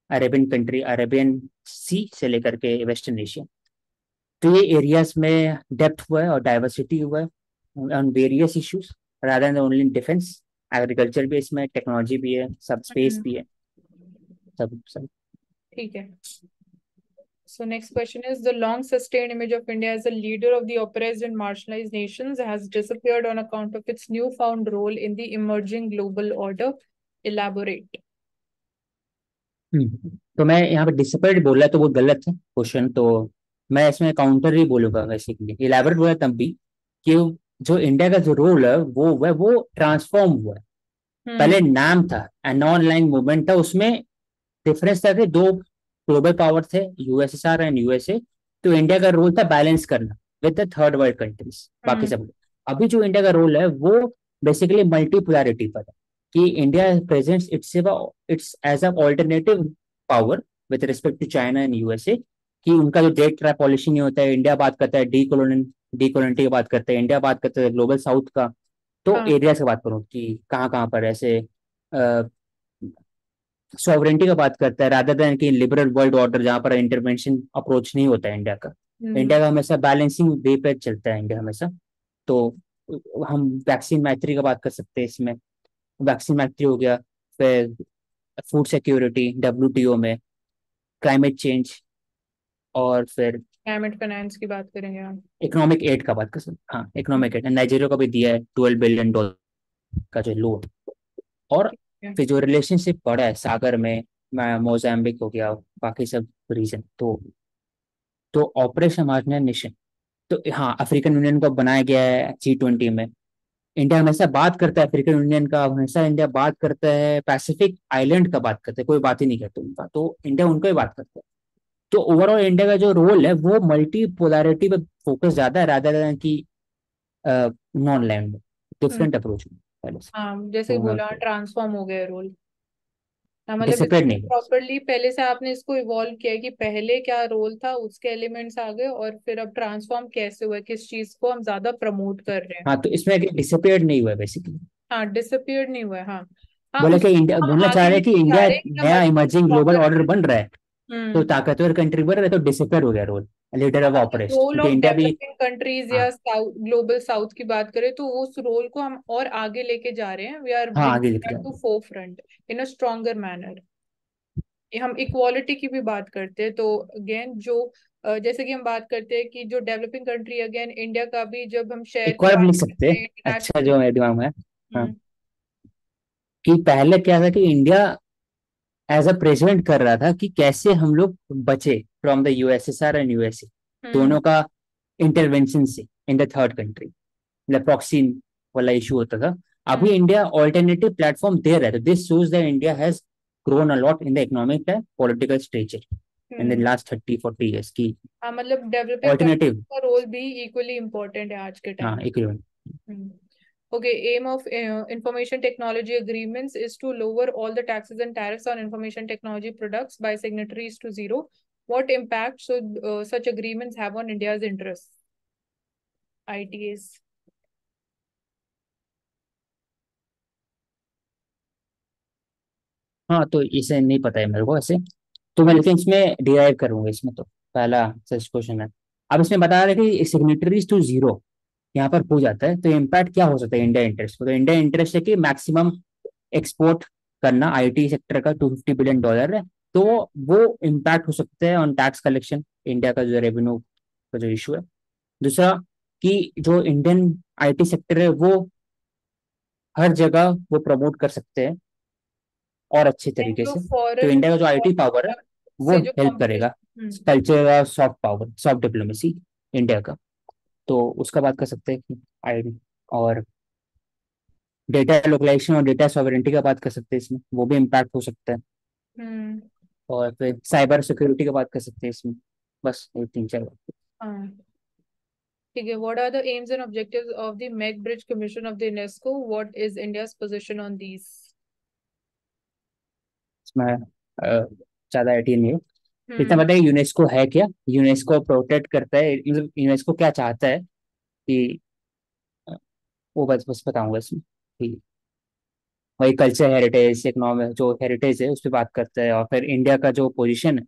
अरेबियन कंट्री, अरेबियन सी से लेकर के वेस्टर्न एशिया। तो ये एरियाज में डेप्थ हुआ है और डाइवर्सिटी हुआ है on various issues rather than only defence. Agriculture भी है इसमें, टेक्नोलॉजी भी है, सब स्पेस हम्म। भी है, सब सब। ठीक है। So next question is, the long sustained image of India as a leader of the oppressed and marginalized nations has disappeared on account of its newfound role in the emerging global order. Elaborate. तो मैं यहाँ पे disappoint बोला है, तो वो गलत है क्वेश्चन। तो मैं इसमें काउंटर ही बोलूंगा बेसिकली, इलेबोरेट बोला तब भी कि जो इंडिया का जो रोल है वो ट्रांसफॉर्म हुआ है। पहले हम्म। नाम था, एंड ऑनलाइन मूवमेंट था, उसमें डिफरेंस था कि दो ग्लोबल पावर थे, यूएसएसआर एंड यूएसए। तो इंडिया का रोल था बैलेंस करना with the third world countries, बाकी हम्म। सब। अभी जो इंडिया का रोल है वो बेसिकली मल्टीपोलैरिटी पर है, कि India presents its as a alternative power with respect to China and USA. कि उनका जो डेट ट्रैप पॉलिसी नहीं होता है, इंडिया बात करता है डी की बात करता है, इंडिया बात करता है ग्लोबल साउथ का। तो हाँ। एरिया से बात करूँ कि कहाँ कहाँ पर ऐसे सॉवरेंटी का बात करता है, रादर देन कि लिबरल वर्ल्ड ऑर्डर जहाँ पर इंटरवेंशन अप्रोच नहीं होता है इंडिया का। हम्म। इंडिया का हमेशा बैलेंसिंग वे पे चलता है इंडिया हमेशा। तो हम वैक्सीन मैत्री का बात कर सकते हैं इसमें। वैक्सीन मैत्री हो गया, फिर फूड सिक्योरिटी डब्ल्यूटीओ में, क्लाइमेट चेंज, और फिर क्लाइमेट फाइनेंस की बात करेंगे हम। इकोनॉमिक एड का बात कर सकते हैं। हाँ, इकोनॉमिक एड नाइजीरिया को भी दिया है $12 बिलियन का जो लोन। और ठीक है। फिर जो रिलेशनशिप बढ़ा है सागर में, मोजाम्बिक हो गया, बाकी सब रीजन। तो ऑपरेशन मार्जिनल नेशन, तो हाँ अफ्रीकन यूनियन को बनाया गया है G20 में। इंडिया हमेशा बात करता है अफ्रीकन यूनियन का, हमेशा इंडिया बात करता है पैसिफिक आइलैंड का, बात करते हैं, कोई बात ही नहीं करते उनका, तो इंडिया उनको ही बात करता है। तो ओवरऑल इंडिया का जो रोल है वो मल्टी पोलैरिटी पे फोकस ज्यादा है, रादर देन की नॉन लैंड में, हम्म। डिफरेंट अप्रोच में पहले से। हाँ, जैसे कि तो मैं बोला ट्रांसफॉर्म हो गया रोल। हाँ, मतलब डिसिप्लिन इसको नहीं है। प्रॉपरली पहले से आपने इसको इवॉल्व किया है कि पहले क्या रोल था, उसके एलिमेंट्स आ गए, और फिर अब ट्रांसफॉर्म कैसे हुआ है, किस चीज को हम ज्यादा प्रमोट कर रहे हैं। हाँ, तो इसमें डिसिपेयर नहीं हुआ है बेसिकली। हाँ, डिसअपियर्ड नहीं हुआ है, हाँ। हाँ, बोला कि उसको इंडिया हम बोलना चाह आगे रहे हैं कि लेके जा इंडिया रहे हैं कि हम नया अच्छे इमर्जिंग ग्लोबल स्ट्रॉन्गर। ऑर्डर बन रहा है, तो हम्म। ताकतवर कंट्री बन रहा है, तो डिसिपेयर हो गया रोल, लीडर ऑफ मतलब ऑपरेशन, रोल क्योंकि ऑफ इंडिया भी। डेवलपिंग कंट्रीज हाँ, या साउथ, ग्लोबल साउथ की बात करें तो उस रोल को हम और आगे लेके जा रहे हैं। वी आर हाँ ब्रिंग आगे लिख दैट रहा टू है। Four front in a stronger manner. हम इक्वालिटी की भी बात करते हैं तो अगेन जो जैसे कि हम बात करते हैं कि जो डेवलपिंग कंट्री, अगेन इंडिया का भी जब हम शेयर एक की और भी बात लिख सकते करते हैं, हैं अच्छा इंटरनेशनल। जो मेरे दिमाग में है। हाँ, हम्म। कि पहले क्या था कि इंडिया एज अ प्रेसिडेंट कर रहा था कि कैसे हम लोग बचे from the USSR and USA, hmm. दोनों का इंटरवेंशन से इन द थर्ड कंट्री, मतलब प्रॉक्सी वाला इशू होता था। अभी हम्म। इंडिया ऑल्टरनेटिव प्लेटफॉर्म दे रहा है, तो this shows that India has grown a lot in the economic and political stature in the hmm. last 30-40 years की हाँ, मतलब डेवलपिंग ऑल्टरनेटिव। कंट्री का रोल भी इक्वली इम्पोर्टेंट है आज के हाँ, time. Equivalent. Okay, aim of information technology agreements is to lower all the taxes and tariffs on information technology products by signatories to zero. What impact should such agreements have on India's interests? ITAs. हाँ, तो इसे नहीं पता है मेरे को ऐसे, तो मैं लेकिन इसमें डिराइव करूंगा इसमें। तो पहला सच क्वेश्चन है। अब इसमें बता रहे हैं कि सिग्नेटरीज टू जीरो यहाँ पर हो जाता है, तो इम्पैक्ट क्या हो सकता है इंडिया इंटरेस्ट को। तो इंडिया इंटरेस्ट है कि मैक्सिमम एक्सपोर्ट करना आईटी सेक्टर का $250 बिलियन है। तो वो इम्पैक्ट हो सकता है ऑन टैक्स कलेक्शन, इंडिया का जो रेवेन्यू का जो इशू है। दूसरा, कि जो इंडियन आईटी सेक्टर है वो हर जगह वो प्रमोट कर सकते हैं और अच्छे And तरीके जो से। तो foreign इंडिया का जो आईटी पावर है वो से जो हेल्प करेगा, competition। कल्चर और soft power, soft diplomacy India का। तो उसका बात कर सकते हैं कि आईटी, और डेटा लोकलाइजेशन और डेटा सॉवरेंटी का बात कर सकते हैं इसमें, वो भी इम्पैक्ट हो सकता है। हम्म। और फिर साइबर सिक्योरिटी का बात कर सकते हैं इसमें। बस ये तीन चार बात। हाँ, ठीक है। What are the aims and objectives of the Meg Bridge Commission of the UNESCO? What is India's position on these? इसमें ज्यादा आईटी नहीं है। इतना हम्म। पता है यूनेस्को है क्या, यूनेस्को प्रोटेक्ट करता है, मतलब यूनेस्को क्या चाहता है कि वो बस बताऊंगा इसमें कि वही कल्चर हेरिटेज इकोनॉमिक जो हेरिटेज है उस पर बात करता है। और फिर इंडिया का जो पोजीशन है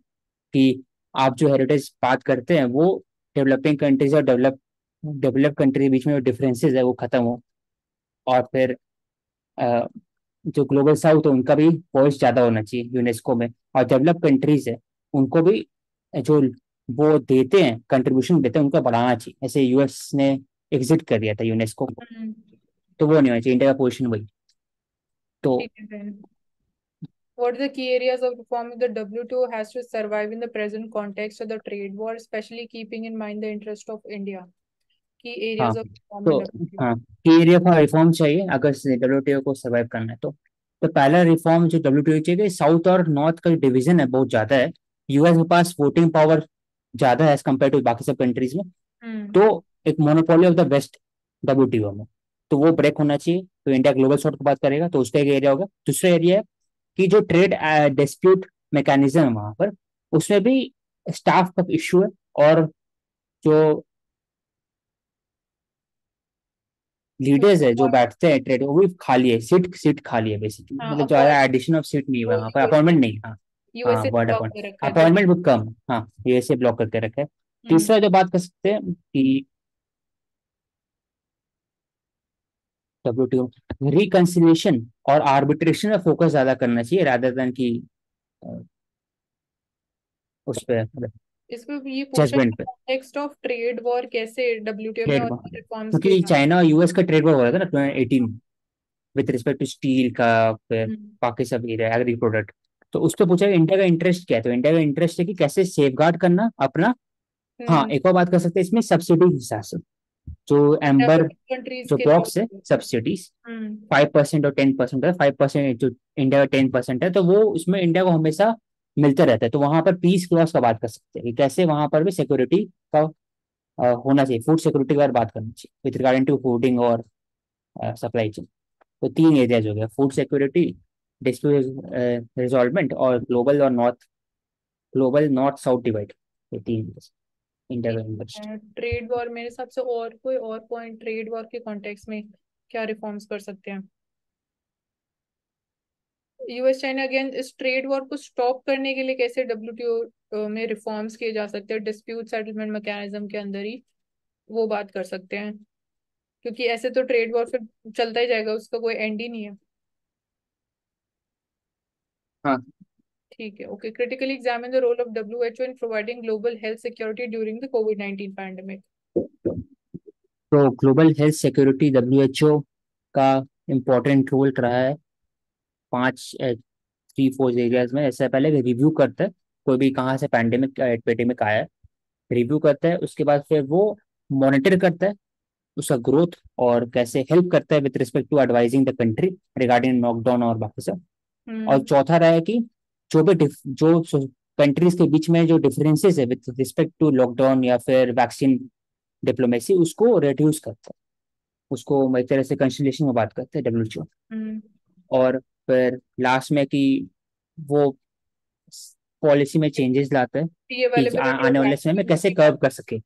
कि आप जो हेरिटेज बात करते हैं वो डेवलपिंग कंट्रीज और डेवलप कंट्री के बीच में जो डिफरेंसेस है वो खत्म हो। और फिर अ, जो ग्लोबल साउथ है उनका भी वॉइस ज्यादा होना चाहिए यूनेस्को में, और डेवलप कंट्रीज है उनको भी जो वो देते हैं कंट्रीब्यूशन देते हैं उनको बढ़ाना चाहिए। ऐसे यूएस ने एग्जिट कर दिया था यूनेस्को को, हम्म। तो वो नहीं होना चाहिए, इंडिया का पोजीशन वही। तो ठीक है फिर। What are the key areas of reform the WTO has to survive in the present context of the trade war, especially keeping in mind the interest of India? Key हाँ, areas of reform in तो WTO. हाँ, की area for reform चाहिए अगर WTO को survive करना है तो पहला रिफॉर्म जो डब्ल्यूटीओ चाहिए, साउथ और नॉर्थ का डिवीजन है बहुत ज्यादा है। यूएस के पास वोटिंग पावर ज्यादा है एज कम्पेयर टू बाकी सब कंट्रीज में। हम्म। तो एक monopoly of the west WTO में, तो वो ब्रेक होना चाहिए। तो इंडिया ग्लोबल साउथ की बात करेगा तो उसका एक एरिया होगा। दूसरा एरिया है कि जो ट्रेड डिस्प्यूट मैकेनिज्म है वहां पर, उसमें भी स्टाफ का इश्यू है। और जो लीडर्स है जो बैठते हैं ट्रेड, वो भी खाली है, सीट सीट खाली है बेसिकली, हाँ, मतलब ज्यादा अपॉइंट एडिशन ऑफ सीट नहीं हुआ है वहाँ पर, यूएसए अपॉइंटमेंट नहीं। हाँ, हाँ, यूएसए वर्ड ब्लॉक अपॉइंट, कर रखा है तो। अपॉइंटमेंट बहुत कम। हाँ, यूएसए ब्लॉक करके रखा है। हम्म। तीसरा जो बात कर सकते हैं कि डब्ल्यूटीओ रिकंसिलिएशन और आर्बिट्रेशन में फोकस ज्यादा करना चाहिए रादर देन कि अ, उस पे इसमें ये पूछा जजमेंट पे। कॉन्टेक्स्ट ऑफ ट्रेड वॉर कैसे डब्ल्यूटीओ में ट्रेड और वॉर, रिफॉर्म्स किए क्योंकि जा चाइना और यूएस का ट्रेड वॉर हो रहा था ना 2018 विद रिस्पेक्ट टू स्टील का, फिर हम्म। बाकी सब एग्री प्रोडक्ट। तो उस पर पूछा कि इंडिया का इंटरेस्ट क्या है, तो इंडिया का इंटरेस्ट है कि कैसे सेफ गार्ड करना अपना। हाँ, हम्म। एक और बात कर सकते हैं इसमें सब्सिडी के हिसाब से। जो एम्बर कंट्रीज जो के बॉक्स है लिए। सब्सिडीज, हम्म। 5% और 10% है। 5% जो इंडिया का 10% है, तो वो उसमें इंडिया को हमेशा मिलता रहता है। तो वहां पर पीस क्लॉज का बात कर सकते हैं कि कैसे वहां पर भी सिक्योरिटी का होना चाहिए, फूड सिक्योरिटी की बात करनी चाहिए विद रिगार्डिंग टू फूडिंग और सप्लाई चेन। तो तीन एरियाज हो गया, फूड सिक्योरिटी, डिस्प्यूट रिजॉल्वमेंट और ग्लोबल नॉर्थ साउथ डिवाइड। ये तीन इंडिया का इंटरेस्ट। ट्रेड वॉर मेरे हिसाब से और कोई और पॉइंट ट्रेड वॉर के कॉन्टेक्स्ट में क्या रिफॉर्म्स कर सकते हैं? यूएस चाइना अगेन इस ट्रेड वॉर को स्टॉप करने के लिए कैसे डब्ल्यूटीओ में रिफॉर्म्स किए जा सकते हैं डिस्प्यूट सेटलमेंट मैकेनिज्म के अंदर ही, वो बात कर सकते हैं। क्योंकि ऐसे तो ट्रेड वॉर फिर चलता ही जाएगा, उसका कोई एंड ही नहीं है। हाँ, ठीक है, okay. Critically examine the role of WHO in providing global health security during the कोविड-19 पैंडेमिक। तो ग्लोबल हेल्थ सिक्योरिटी डब्ल्यूएचओ का इम्पोर्टेंट रोल रहा है पांच 3-4 एरियाज में। ऐसे पहले रिव्यू करता है कोई भी कहाँ से पैंडेमिक एपिडेमिक आया है, रिव्यू करता है। उसके बाद फिर वो मॉनिटर करता है उसका ग्रोथ और कैसे हेल्प करता है with respect to advising the country regarding lockdown और बाकी सब। और हम्म। चौथा रहा है कि जो भी जो कंट्रीज के बीच में जो डिफरेंसेस है विद रिस्पेक्ट टू लॉकडाउन या फिर वैक्सीन डिप्लोमेसी, उसको रिड्यूस करता है। उसको एक तरह से कंसिलिएशन में बात करते हैं डब्ल्यूएचओ। हम्म। और फिर लास्ट में कि वो पॉलिसी में चेंजेस लाता है फ्री कि अवेलेबिलिटी ऑफ आने वाले समय में वैक्सीन कैसे भी। कर्व कर सके।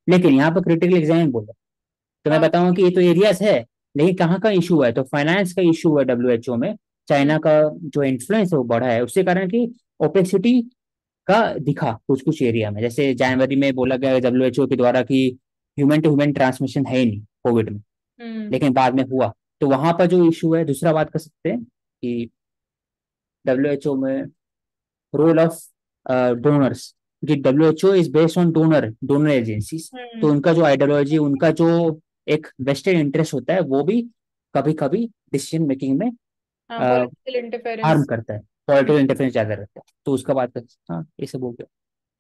लेकिन यहाँ पर क्रिटिकल एग्जाम बोला, तो मैं हाँ। बताऊं कि ये तो एरियाज है, लेकिन कहाँ का इशू है, तो फाइनेंस का इशू है डब्ल्यूएचओ में। हम्म। चाइना का जो इन्फ्लुएंस है वो बढ़ा है, उसके कारण कि ओपेसिटी का दिखा कुछ कुछ एरिया में। जैसे जनवरी में बोला गया डब्ल्यूएचओ के द्वारा कि ह्यूमन टू ह्यूमन ट्रांसमिशन है ही नहीं कोविड में, हम्म। लेकिन बाद में हुआ। तो वहां पर जो इशू है, दूसरा बात कर सकते हैं कि डब्ल्यूएचओ में रोल ऑफ डोनर्स, कि WHO is based on donor agencies. तो हम्म। उनका जो आइडियोलॉजी, उनका जो एक वेस्टेड इंटरेस्ट होता है, वो भी कभी कभी डिसीजन मेकिंग में हाँ, पॉलिटिकल हार्म इंटरफेरेंस। करता है। पॉलिटिकल इंटरफेरेंस ज्यादा रहता है, तो उसका बात कर। हाँ, ये सब हो गया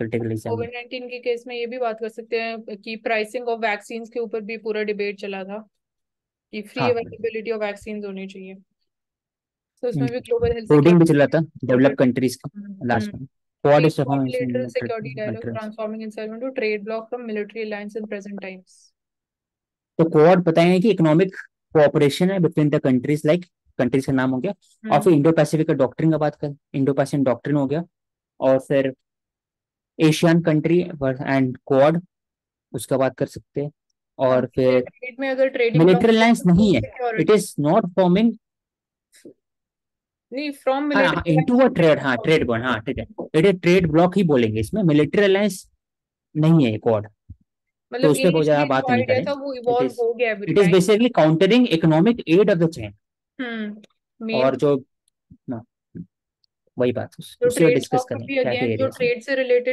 पॉलिटिकल एग्जाम में। कोविड-19 के केस में ये भी बात कर सकते हैं कि प्राइसिंग ऑफ वैक्सीन के ऊपर भी पूरा डिबेट चला था कि फ्री हाँ, अवेलेबिलिटी ऑफ वैक्सीन होनी चाहिए। तो उसमें भी ग्लोबल हेल्थ कोडिंग भी चल रहा सिक्योरिटी। था डेवलप कंट्रीज का हम्म। लास्ट में। Quad Trade is for bilateral security dialogue performance. transforming itself into trade bloc from military alliance in present times. तो क्वाड बताएंगे कि इकोनॉमिक कोऑपरेशन है between the countries, like countries का नाम हो गया। और हम्म। फिर इंडो पैसिफिक का डॉक्ट्रिन का बात कर, इंडो पैसिफिक डॉक्ट्रिन हो गया। और फिर एशियन कंट्री एंड क्वाड, उसका बात कर सकते हैं। अब और फिर ट्रेड में अगर ट्रेडिंग ब्लॉक मिलिट्री अलायंस नहीं है, it security is not forming. नहीं, फ्रॉम हाँ, मिलिट्री इनटू अ ट्रेड, हाँ ट्रेड बॉन्ड, हाँ ठीक है। इट इज ट्रेड ब्लॉक ही बोलेंगे इसमें, मिलिट्री अलायंस नहीं है क्वाड। तो मतलब उस पर बहुत ज्यादा इनिशियली बात जो नहीं आइडिया करें। था वो इट इवॉल्व इज हो गया with it is time. Basically countering economic aid of the chain. Main और जो ना, वही बात जो उसी को ट्रेड डिस्कस ब्लॉक करें भी क्या क्या अगेन जो एरियाज हैं। ट्रेड से रिलेटेड